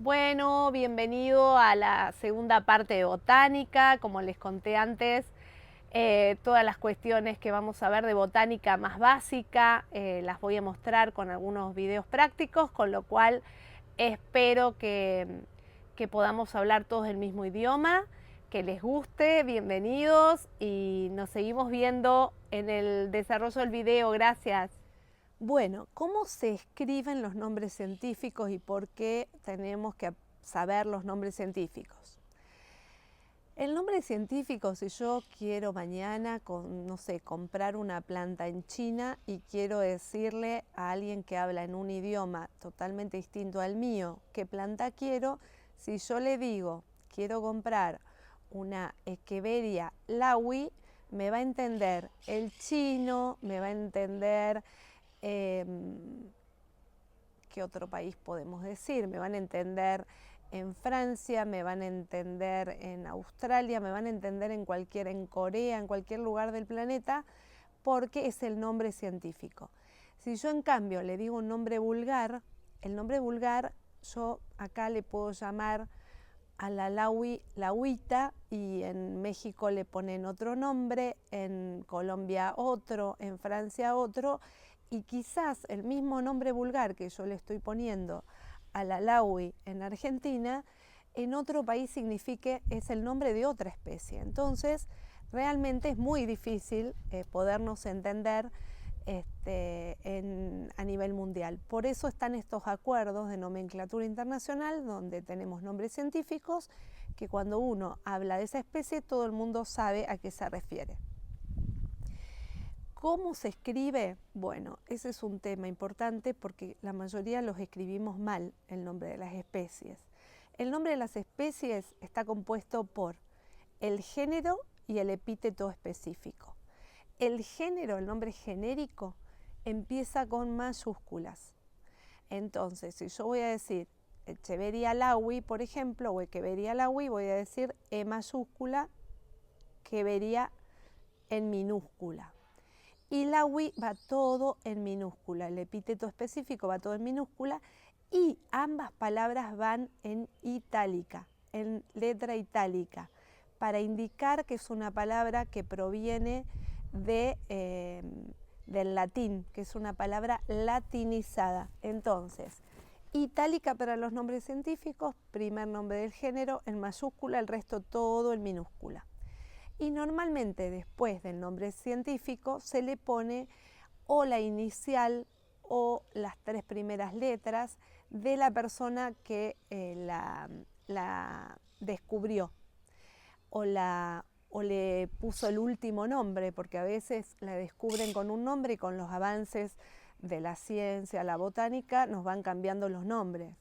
Bueno, bienvenido a la segunda parte de botánica. Como les conté antes, todas las cuestiones que vamos a ver de botánica más básica las voy a mostrar con algunos videos prácticos, con lo cual espero que podamos hablar todos el mismo idioma, que les guste, bienvenidos y nos seguimos viendo en el desarrollo del video. Gracias. Bueno, ¿cómo se escriben los nombres científicos y por qué tenemos que saber los nombres científicos? El nombre científico, si yo quiero mañana, no sé, comprar una planta en China y quiero decirle a alguien que habla en un idioma totalmente distinto al mío qué planta quiero, si yo le digo quiero comprar una Echeveria laui, me va a entender el chino, me va a entender ¿qué otro país podemos decir? Me van a entender en Francia, me van a entender en Australia, me van a entender en Corea, en cualquier lugar del planeta, porque es el nombre científico. Si yo en cambio le digo un nombre vulgar, el nombre vulgar yo acá le puedo llamar a la laui, lauita, y en México le ponen otro nombre, en Colombia otro, en Francia otro, y quizás el mismo nombre vulgar que yo le estoy poniendo a la laui en Argentina, en otro país signifique es el nombre de otra especie. Entonces, realmente es muy difícil podernos entender a nivel mundial. Por eso están estos acuerdos de nomenclatura internacional donde tenemos nombres científicos que cuando uno habla de esa especie todo el mundo sabe a qué se refiere. ¿Cómo se escribe? Bueno, ese es un tema importante porque la mayoría los escribimos mal, el nombre de las especies. El nombre de las especies está compuesto por el género y el epíteto específico. El género, el nombre genérico, empieza con mayúsculas. Entonces, si yo voy a decir Echeveria laui, por ejemplo, o Echeveria laui, voy a decir E mayúscula, Echeveria en minúscula. Y laui va todo en minúscula, el epíteto específico va todo en minúscula y ambas palabras van en itálica, en letra itálica, para indicar que es una palabra que proviene del latín, que es una palabra latinizada. Entonces, itálica para los nombres científicos, primer nombre del género en mayúscula, el resto todo en minúscula. Y normalmente después del nombre científico se le pone o la inicial o las tres primeras letras de la persona que la descubrió o le puso el último nombre, porque a veces la descubren con un nombre y con los avances de la ciencia, la botánica, nos van cambiando los nombres.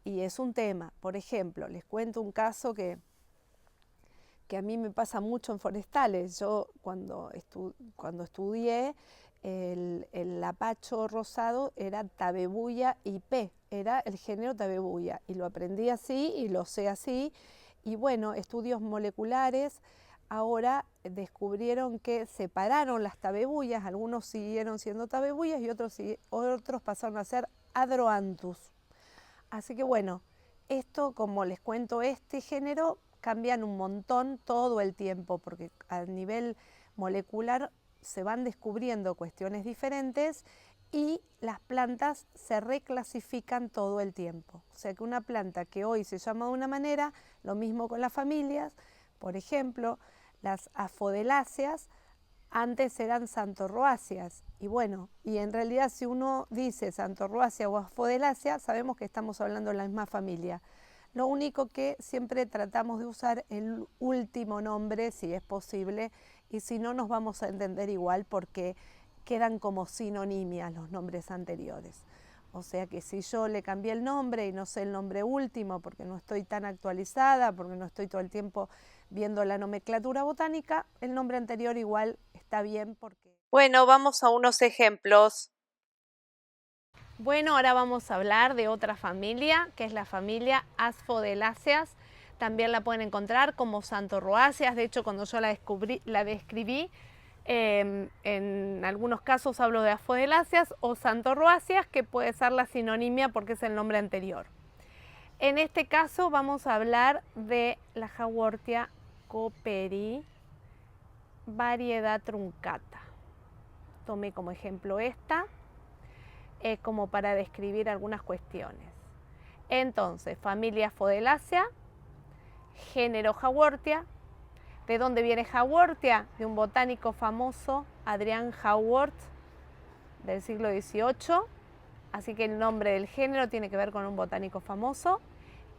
Y es un tema. Por ejemplo, les cuento un caso que a mí me pasa mucho en forestales. Yo cuando estudié, el lapacho rosado era Tabebuia IP, era el género Tabebuia, y lo aprendí así y lo sé así. Y bueno, estudios moleculares ahora descubrieron que separaron las tabebuyas, algunos siguieron siendo tabebuyas y otros pasaron a ser Adroanthus. Así que bueno, esto, como les cuento, este género cambian un montón todo el tiempo, porque a nivel molecular se van descubriendo cuestiones diferentes y las plantas se reclasifican todo el tiempo. O sea que una planta que hoy se llama de una manera, lo mismo con las familias, por ejemplo, las afodeláceas antes eran santorroáceas, y bueno, y en realidad si uno dice santorroácea o afodelácea, sabemos que estamos hablando de la misma familia. Lo único que siempre tratamos de usar el último nombre si es posible, y si no nos vamos a entender igual porque quedan como sinonimias los nombres anteriores. O sea que si yo le cambié el nombre y no sé el nombre último porque no estoy tan actualizada, porque no estoy todo el tiempo viendo la nomenclatura botánica, el nombre anterior igual está bien porque... Bueno, vamos a unos ejemplos. Bueno, ahora vamos a hablar de otra familia, que es la familia Asphodeláceas. También la pueden encontrar como santorroáceas. De hecho, cuando yo la describí, en algunos casos hablo de Asphodeláceas o santorroáceas, que puede ser la sinonimia porque es el nombre anterior. En este caso vamos a hablar de la Haworthia cooperi, variedad truncata. Tomé como ejemplo esta, como para describir algunas cuestiones. Entonces, familia Fadelácea, género Haworthia. ¿De dónde viene Haworthia? De un botánico famoso, Adrian Haworth, del siglo XVIII. Así que el nombre del género tiene que ver con un botánico famoso.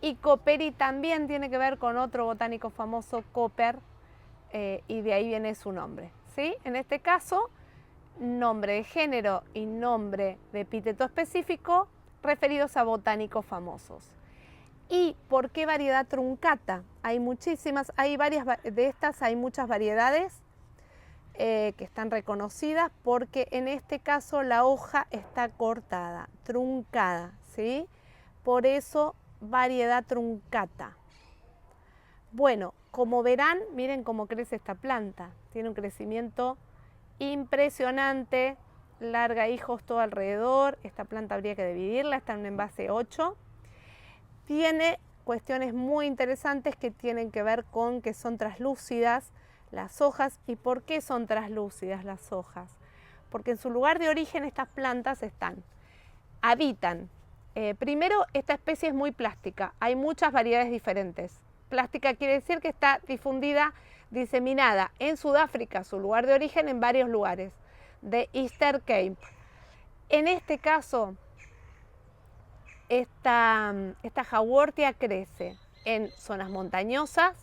Y cooperi también tiene que ver con otro botánico famoso, Cooper, y de ahí viene su nombre, ¿sí? En este caso, nombre de género y nombre de epíteto específico referidos a botánicos famosos. ¿Y por qué variedad truncata? Hay muchísimas, hay varias de estas, hay muchas variedades que están reconocidas porque en este caso la hoja está cortada, truncada, ¿sí? Por eso variedad truncata. Bueno, como verán, miren cómo crece esta planta. Tiene un crecimiento impresionante, larga hijos todo alrededor. Esta planta habría que dividirla, está en un envase 8. Tiene cuestiones muy interesantes que tienen que ver con que son translúcidas las hojas. ¿Y por qué son translúcidas las hojas? Porque en su lugar de origen estas plantas habitan. Primero, esta especie es muy plástica, hay muchas variedades diferentes. Plástica quiere decir que está difundida, diseminada en Sudáfrica, su lugar de origen, en varios lugares de Eastern Cape. En este caso, esta Haworthia crece en zonas montañosas,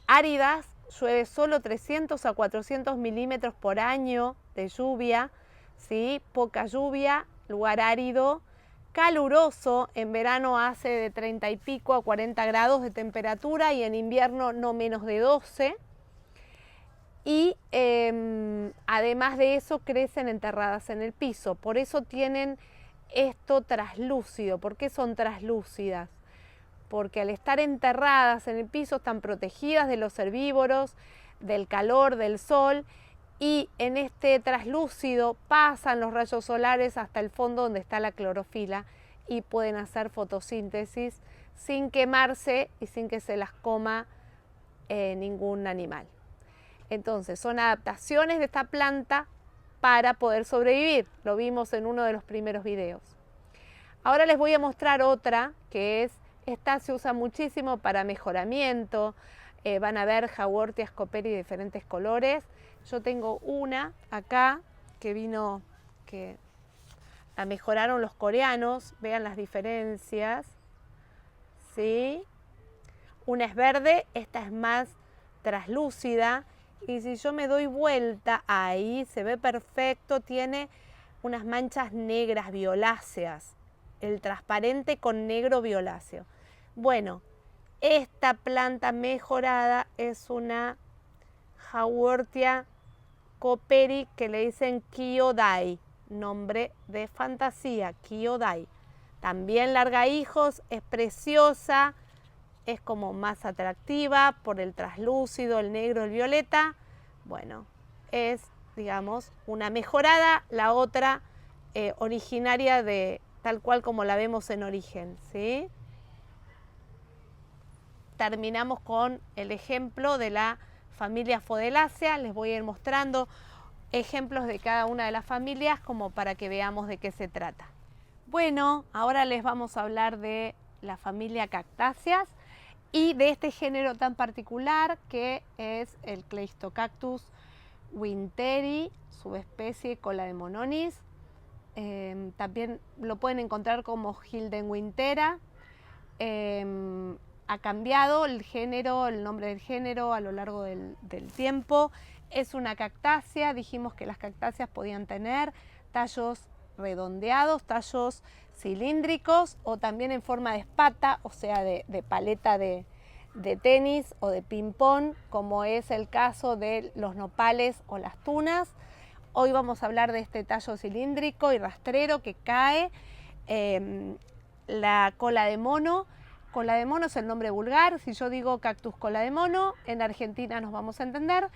áridas, llueve solo 300 a 400 milímetros por año de lluvia, ¿sí? Poca lluvia, lugar árido, caluroso, en verano hace de 30 y pico a 40 grados de temperatura y en invierno no menos de 12. Y además de eso crecen enterradas en el piso, por eso tienen esto traslúcido. ¿Por qué son traslúcidas? Porque al estar enterradas en el piso están protegidas de los herbívoros, del calor, del sol, y en este traslúcido pasan los rayos solares hasta el fondo donde está la clorofila y pueden hacer fotosíntesis sin quemarse y sin que se las coma ningún animal. Entonces son adaptaciones de esta planta para poder sobrevivir. Lo vimos en uno de los primeros videos. Ahora les voy a mostrar otra que es, esta se usa muchísimo para mejoramiento. Van a ver Haworthia cooperi de diferentes colores. Yo tengo una acá que vino, que la mejoraron los coreanos. Vean las diferencias, ¿sí? Una es verde, esta es más traslúcida. Y si yo me doy vuelta, ahí se ve perfecto, tiene unas manchas negras violáceas. El transparente con negro violáceo. Bueno, esta planta mejorada es una Haworthia cooperi que le dicen Kyodai, nombre de fantasía, Kyodai. También larga hijos, es preciosa, es como más atractiva por el traslúcido, el negro, el violeta. Bueno, es, digamos, una mejorada, la otra originaria de tal cual como la vemos en origen, ¿sí? Terminamos con el ejemplo de la familia Fadelácea. Les voy a ir mostrando ejemplos de cada una de las familias como para que veamos de qué se trata. Bueno, ahora les vamos a hablar de la familia Cactáceas y de este género tan particular que es el Cleistocactus winteri, subespecie Cola de Mononis. También lo pueden encontrar como Hildenwintera. Ha cambiado el género, el nombre del género a lo largo del tiempo. Es una cactácea, dijimos que las cactáceas podían tener tallos redondeados, tallos cilíndricos o también en forma de espata, o sea de paleta de tenis o de ping-pong, como es el caso de los nopales o las tunas. Hoy vamos a hablar de este tallo cilíndrico y rastrero que cae, la cola de mono. Cola de mono es el nombre vulgar. Si yo digo cactus cola de mono, en Argentina nos vamos a entender,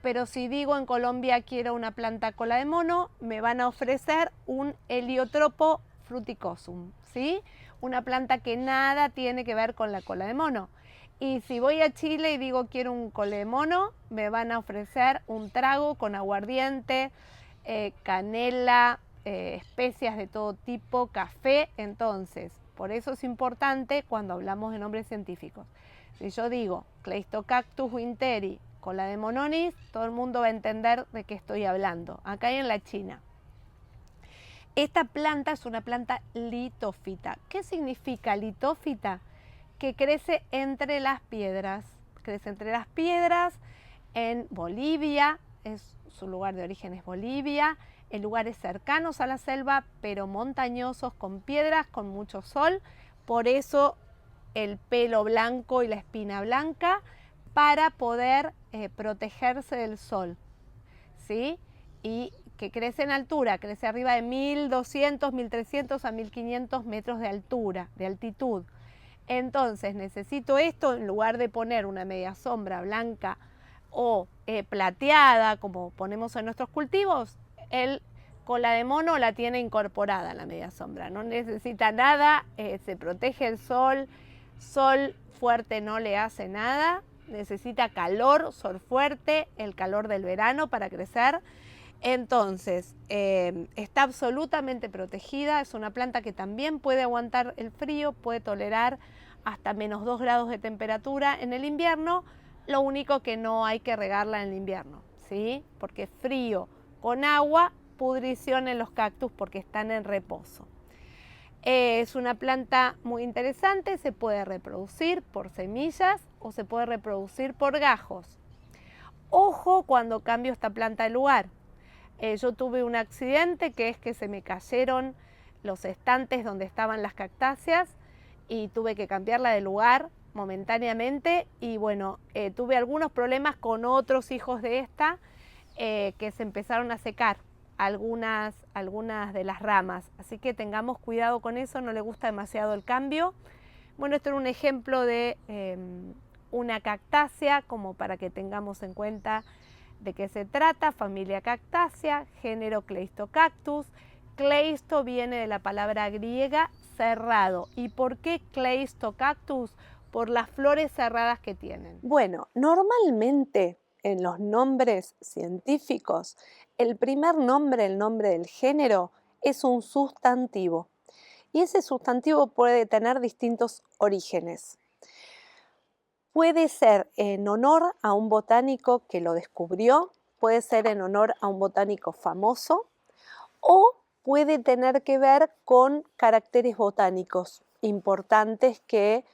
pero si digo en Colombia quiero una planta cola de mono, me van a ofrecer un Heliotropo fruticosum, ¿sí? una planta que nada tiene que ver con la cola de mono. Y si voy a Chile y digo quiero un cola de mono, me van a ofrecer un trago con aguardiente, canela, especias de todo tipo, café. Entonces, por eso es importante cuando hablamos de nombres científicos. Si yo digo Cleistocactus winteri, cola de mononis, todo el mundo va a entender de qué estoy hablando. Acá hay en la China. Esta planta es una planta litófita. ¿Qué significa litófita? Que crece entre las piedras. Crece entre las piedras en Bolivia, su lugar de origen es Bolivia, en lugares cercanos a la selva, pero montañosos, con piedras, con mucho sol. Por eso el pelo blanco y la espina blanca, para poder protegerse del sol, ¿sí? Y que crece en altura, crece arriba de 1200, 1300 a 1500 metros de altura, de altitud. Entonces necesito esto en lugar de poner una media sombra blanca o plateada, como ponemos en nuestros cultivos. El cola de mono la tiene incorporada la media sombra, no necesita nada, se protege el sol, sol fuerte no le hace nada, necesita calor, sol fuerte, el calor del verano para crecer. Entonces, está absolutamente protegida, es una planta que también puede aguantar el frío, puede tolerar hasta menos 2 grados de temperatura en el invierno, lo único que no hay que regarla en el invierno, ¿sí? Porque frío con agua, pudrición en los cactus porque están en reposo. Es una planta muy interesante, se puede reproducir por semillas o se puede reproducir por gajos. Ojo cuando cambio esta planta de lugar. Yo tuve un accidente que es que se me cayeron los estantes donde estaban las cactáceas y tuve que cambiarla de lugar momentáneamente y bueno, tuve algunos problemas con otros hijos de esta que se empezaron a secar algunas de las ramas, así que tengamos cuidado con eso, no le gusta demasiado el cambio. Bueno, esto era un ejemplo de una cactácea, como para que tengamos en cuenta de qué se trata, familia Cactácea, género Cleistocactus. Cleisto viene de la palabra griega cerrado. ¿Y por qué Cleistocactus? Por las flores cerradas que tienen. Bueno, normalmente en los nombres científicos, el primer nombre, el nombre del género, es un sustantivo. Y ese sustantivo puede tener distintos orígenes. Puede ser en honor a un botánico que lo descubrió, puede ser en honor a un botánico famoso o puede tener que ver con caracteres botánicos importantes que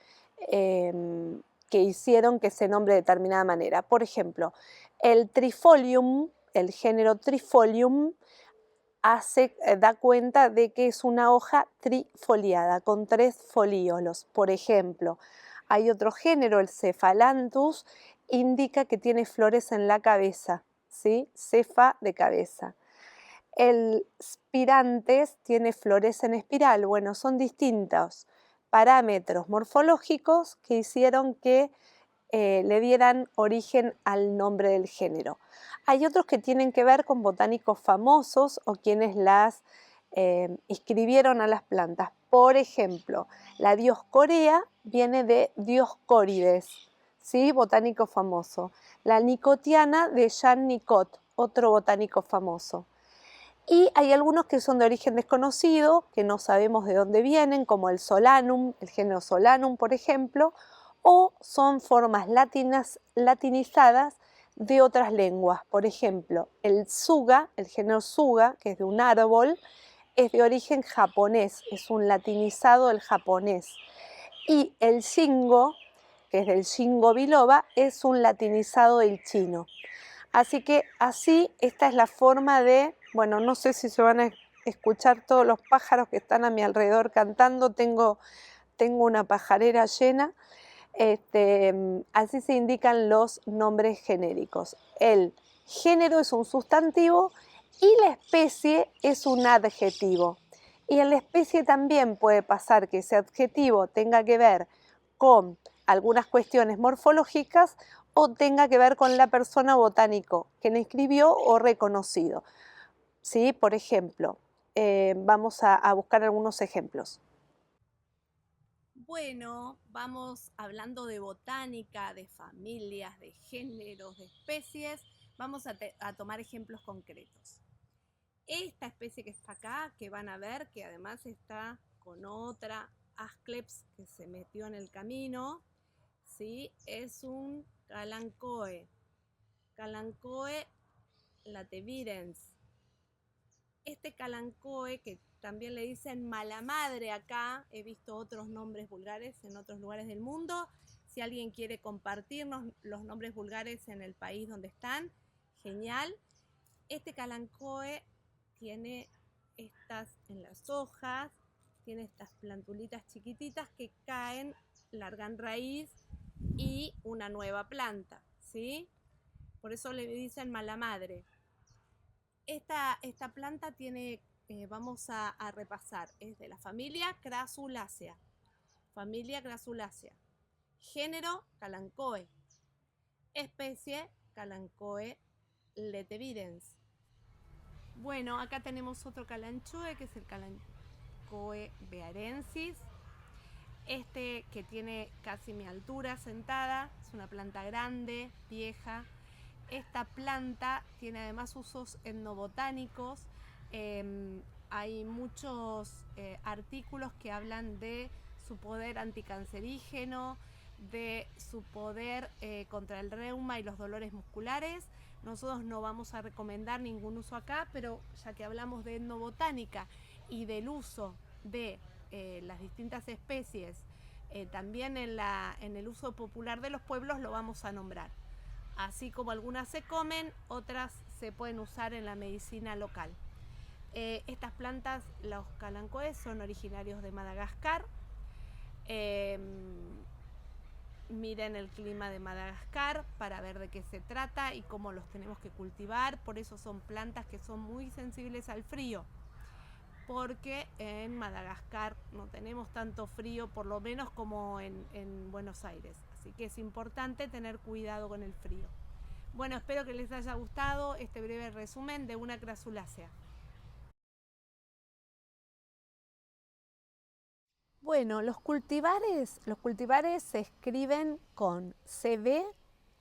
hicieron que se nombre de determinada manera. Por ejemplo, el Trifolium, el género Trifolium, da cuenta de que es una hoja trifoliada, con 3 folíolos. Por ejemplo, hay otro género, el Cephalanthus, indica que tiene flores en la cabeza, ¿sí? Cefa de cabeza. El Spirantes tiene flores en espiral. Bueno, son distintos parámetros morfológicos que hicieron que le dieran origen al nombre del género. Hay otros que tienen que ver con botánicos famosos o quienes las inscribieron a las plantas. Por ejemplo, la Dioscorea viene de Dioscórides, ¿sí? Botánico famoso. La Nicotiana de Jean Nicot, otro botánico famoso. Y hay algunos que son de origen desconocido, que no sabemos de dónde vienen, como el Solanum, el género Solanum, por ejemplo, o son formas latinizadas de otras lenguas. Por ejemplo, el Tsuga, el género Tsuga, que es de un árbol, es de origen japonés, es un latinizado del japonés. Y el Shingo, que es del Shingo biloba, es un latinizado del chino. Así que así, esta es la forma de, bueno, no sé si se van a escuchar todos los pájaros que están a mi alrededor cantando, tengo una pajarera llena. Así se indican los nombres genéricos. El género es un sustantivo y la especie es un adjetivo. Y en la especie también puede pasar que ese adjetivo tenga que ver con algunas cuestiones morfológicas o tenga que ver con la persona botánico que la escribió o reconocido. ¿Sí? Por ejemplo, vamos a buscar algunos ejemplos. Bueno, vamos hablando de botánica, de familias, de géneros, de especies. Vamos a tomar ejemplos concretos. Esta especie que está acá, que van a ver, que además está con otra Ascleps que se metió en el camino, ¿sí? Es un Kalanchoe. Kalanchoe latevirens. Este Kalanchoe, que también le dicen mala madre acá, he visto otros nombres vulgares en otros lugares del mundo. Si alguien quiere compartirnos los nombres vulgares en el país donde están, genial. Este Kalanchoe tiene estas en las hojas, tiene estas plantulitas chiquititas que caen, largan raíz y una nueva planta, ¿sí? Por eso le dicen mala madre. Esta planta tiene, vamos a repasar, es de la familia Crassulaceae. Familia Crassulaceae. Género Kalanchoe. Especie Kalanchoe latevirens. Bueno, acá tenemos otro Kalanchoe, que es el Kalanchoe bearensis. Este que tiene casi mi altura sentada, es una planta grande, vieja. Esta planta tiene además usos etnobotánicos. Hay muchos artículos que hablan de su poder anticancerígeno, de su poder contra el reuma y los dolores musculares. Nosotros no vamos a recomendar ningún uso acá, pero ya que hablamos de etnobotánica y del uso de las distintas especies, también en el uso popular de los pueblos lo vamos a nombrar. Así como algunas se comen, otras se pueden usar en la medicina local. Estas plantas, los Kalanchoes, son originarios de Madagascar. Miren el clima de Madagascar para ver de qué se trata y cómo los tenemos que cultivar. Por eso son plantas que son muy sensibles al frío, porque en Madagascar no tenemos tanto frío, por lo menos como en Buenos Aires. Así que es importante tener cuidado con el frío. Bueno, espero que les haya gustado este breve resumen de una Crassulaceae. Bueno, los cultivares se escriben con CB,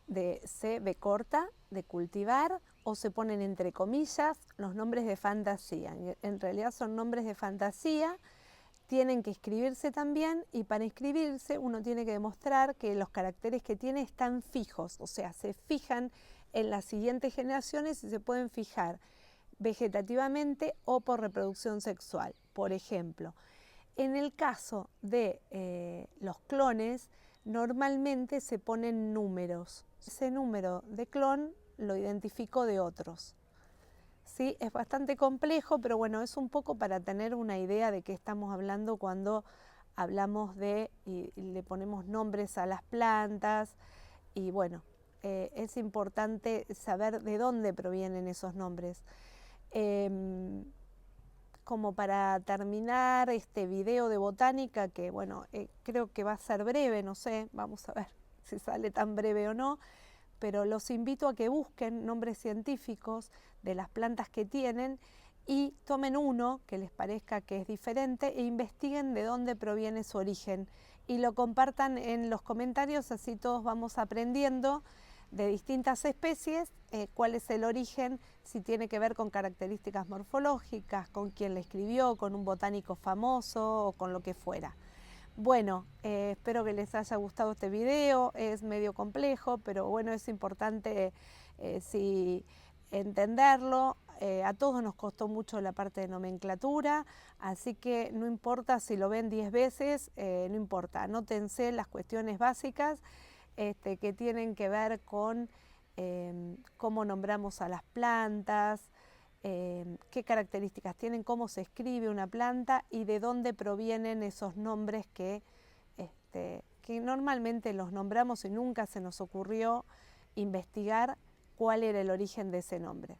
de CB corta, de cultivar, o se ponen entre comillas los nombres de fantasía. En realidad son nombres de fantasía, tienen que escribirse también, y para inscribirse uno tiene que demostrar que los caracteres que tiene están fijos, o sea, se fijan en las siguientes generaciones y se pueden fijar vegetativamente o por reproducción sexual. Por ejemplo, en el caso de los clones, normalmente se ponen números. Ese número de clon lo identifico de otros. ¿Sí? Es bastante complejo, pero bueno, es un poco para tener una idea de qué estamos hablando cuando hablamos de y le ponemos nombres a las plantas. Y bueno, es importante saber de dónde provienen esos nombres. Como para terminar este video de botánica, que bueno, creo que va a ser breve, no sé, vamos a ver si sale tan breve o no, pero los invito a que busquen nombres científicos de las plantas que tienen y tomen uno que les parezca que es diferente e investiguen de dónde proviene su origen y lo compartan en los comentarios, así todos vamos aprendiendo de distintas especies, cuál es el origen, si tiene que ver con características morfológicas, con quién le escribió, con un botánico famoso o con lo que fuera. Bueno, espero que les haya gustado este video, es medio complejo, pero bueno, es importante sí, entenderlo. A todos nos costó mucho la parte de nomenclatura, así que no importa si lo ven 10 veces, no importa, anótense las cuestiones básicas que tienen que ver con cómo nombramos a las plantas, qué características tienen, cómo se escribe una planta y de dónde provienen esos nombres que normalmente los nombramos y nunca se nos ocurrió investigar cuál era el origen de ese nombre.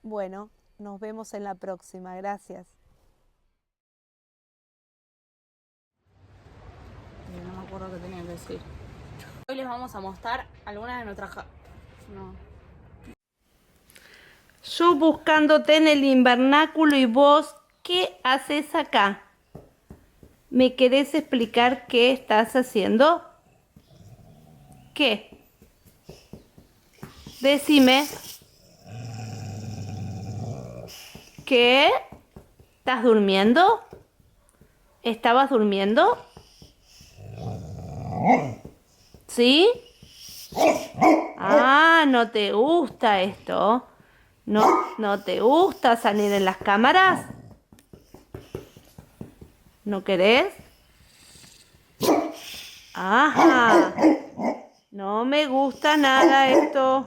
Bueno, nos vemos en la próxima. Gracias. No me acuerdo qué tenía que decir. Hoy les vamos a mostrar algunas de nuestras... Yo buscándote en el invernáculo y vos, ¿qué haces acá? ¿Me querés explicar qué estás haciendo? ¿Qué? Decime. ¿Qué? ¿Estás durmiendo? ¿Estabas durmiendo? ¿Sí? Ah, ¿no te gusta esto? ¿No te gusta salir en las cámaras? ¿No querés? Ajá. No me gusta nada esto.